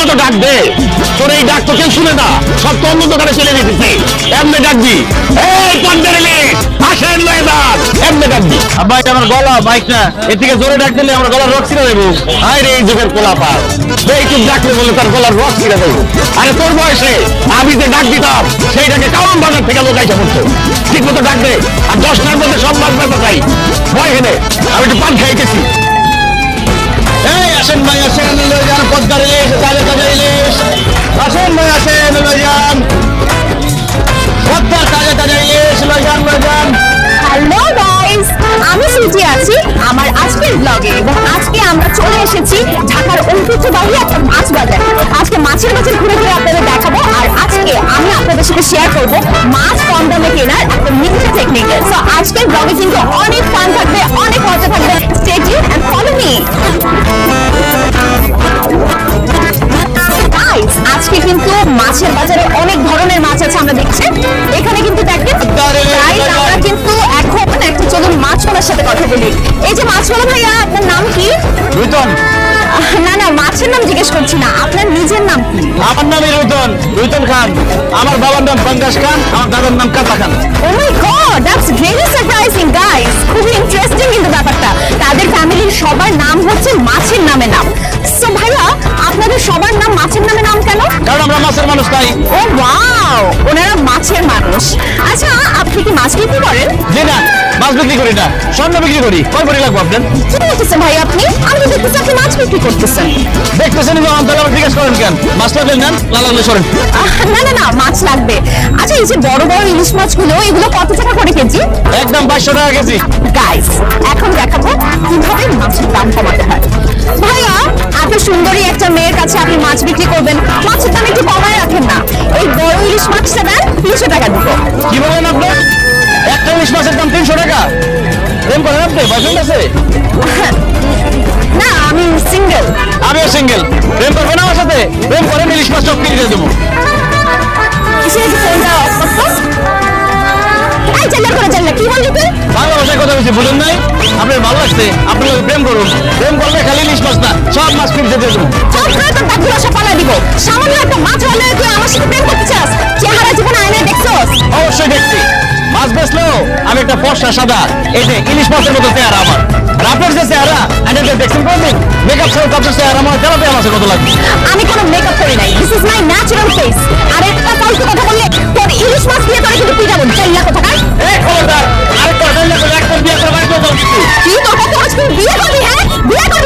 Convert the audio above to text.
তো ডাক দে, তোর এই ডাক তো কেউ শুনে না, সব তো অন্য দোকানে চলে যেতেছে। এমনি ডাকবি, এই পর্দার ইলিশ আসেন লয়দার, এমনি ডাকবি। আব্বা এটা আমার গলা, মাইক না, এর থেকে জোরে ডাক দিলে আমার গলার রক ছিঁড়ে দেবো। আয় রে এই যুগের কোলাপার, এইটুক ডাকলে বলে তার গলার রক ছিঁড়ে দেবো। আরে তোর বয়সে আমি যে ডাক দিতাম সেইটাকে কারণ বাজার থেকে লোক আইসা পড়তো। ঠিক মতো ডাক দে, আর 10টার মধ্যে সব মাছ বেচা চাই। ভয় হেনে আমি একটু পান খাইতেছি। এই আসেন ভাই আসেন, লয়ে যান পদ্মার ইলিশ, তাজা তাজা ইলিশ। আসেন ভাই আসেন, লয়ে যান পদ্মার তাজা তাজা ইলিশ, লয়ে যান লয়ে যান। হ্যালো গাইস, আমি সুজি আছি আমার আজকের ব্লগে এবং আজকে আমরা চলে এসেছি ঢাকার ঐতিহ্যবাহী একটা মাছ বাজার। আজকে মাছের বাজার ঘুরে ঘুরে আপনাদের দেখাবো, আর আজকে আমি আপনাদের সাথে শেয়ার করব মাছ কম দামে কেনার একটা নিত্য টেকনিক। সো আজকের ব্লগে কিন্তু অনেক ফান থাকবে, অনেক মজা থাকবে। Stay tune and follow me. Guys, আজকে কিন্তু মাছের বাজারে অনেক ধরনের মাছ আছে আমরা দেখছি। এখানে কিন্তু দেখেন গাইস, আমরা কিন্তু এখন একটা চলুন মাছওয়ালার সাথে কথা বলি। এই যে মাছওয়ালা ভাইয়া, আপনার নাম কি? রুতন। না না, মাছের নাম জিজ্ঞেস করছি না, আপনার নিজের নাম কি? আমার নাম রুতন, রুতন খান। আমার বাবার নাম পঙ্কাশ খান, আমার দাদার নাম Kata Khan. Oh my god, that's very surprising guys. খুবই ইন্টারেস্টিং কিন্তু ব্যাপারটা। তাদের ফ্যামিলির সবার নাম হচ্ছে মাছের নামে নাম। সো ভাইয়া, আপনাদের সবার নাম মাছের নামে নাম কেন? কারণ আমরা মাছের মানুষ তাই। ও ওয়াও, ওনারা মাছের মানুষ। আচ্ছা, আপনি কি মাছ বিক্রি করেন? জি না, মাছ বিক্রি করি না, স্বর্ণ বিক্রি করি। কয় ভরি লাগবে আপনার? কি বলতেছেন ভাই আপনি? আমি তো দেখতেছি আপনি মাছ বিক্রি করতেছেন। দেখতেছেন যখন, তাহলে আবার জিজ্ঞেস করেন কেন? মাছ লাগবে নেন, না লাগলে সরেন। না না না, মাছ লাগবে। আচ্ছা, এই যে বড় বড় ইলিশ মাছগুলো, এগুলো কত টাকা করে কেজি? একদম 500 টাকা কেজি। গাইস, এখন দেখাবো কিভাবে মাছের দাম কমাতে হয়। ভাইয়া, এত সুন্দরী একটা মেয়ের কাছে আপনি মাছ বিক্রি করবেন, মাছের দাম একটু কমায় রাখেন না। এই বড় ইলিশ মাছটা দেন, 300 টাকা দিব। কি বলেন আপনি? একটা ইলিশ মাছের দাম 300 টাকা? প্রেম করেন আপনি? বয়ফ্রেন্ড আছে? না, আমি সিঙ্গেল। আমিও সিঙ্গেল। প্রেম করবেন আমার সাথে? প্রেম করেন, ইলিশ মাছ সব কিনে দেবো। কিসের যে ফোনটা অফ করতো? এই চেল্লা করে চেল্লা, কি বললি তুই? ভালোবাসার কথা বলছি, বুঝুন নাই? আপনার ভালো লাগছে, আপনার লোক প্রেম করুন। প্রেম করলে খালি ইলিশ মাছ না, সব মাছ কিনতে দেবো। চল করে তোর দাঁতগুলো সব পালা দিব। সামান্য একটা মাছ হলে তুই আমার সাথে প্রেম করতে চাস? চেহারা জীবন আয়নায় দেখছস? অবশ্যই দেখছি। মাছ বেচলেও আমি একটা ফর্সা সাদা, এই যে ইলিশ মাছের মতো চেহারা আমার। আর আপনার যে চেহারা, আমি দেখছেন কোনদিন? মেকআপ ছাড়া আপনার চেহারা আমার কেন আমার কত লাগবে? আমি কোনো মেকআপ করি নাই, this is my natural face. আর একটা ফালতু কথা বললে তোর ইলিশ মাছ দিয়ে তোরে কিন্তু পিটাবো। চেল্লা কোথাকার? এই খবরদার, আরেকটা হইলে তো একদম বিয়ে করে বাড়ি চলে যাবো কিন্তু। কি তোর কত আজকে বিয়ে করবি? হ্যাঁ, বিয়ে করবি?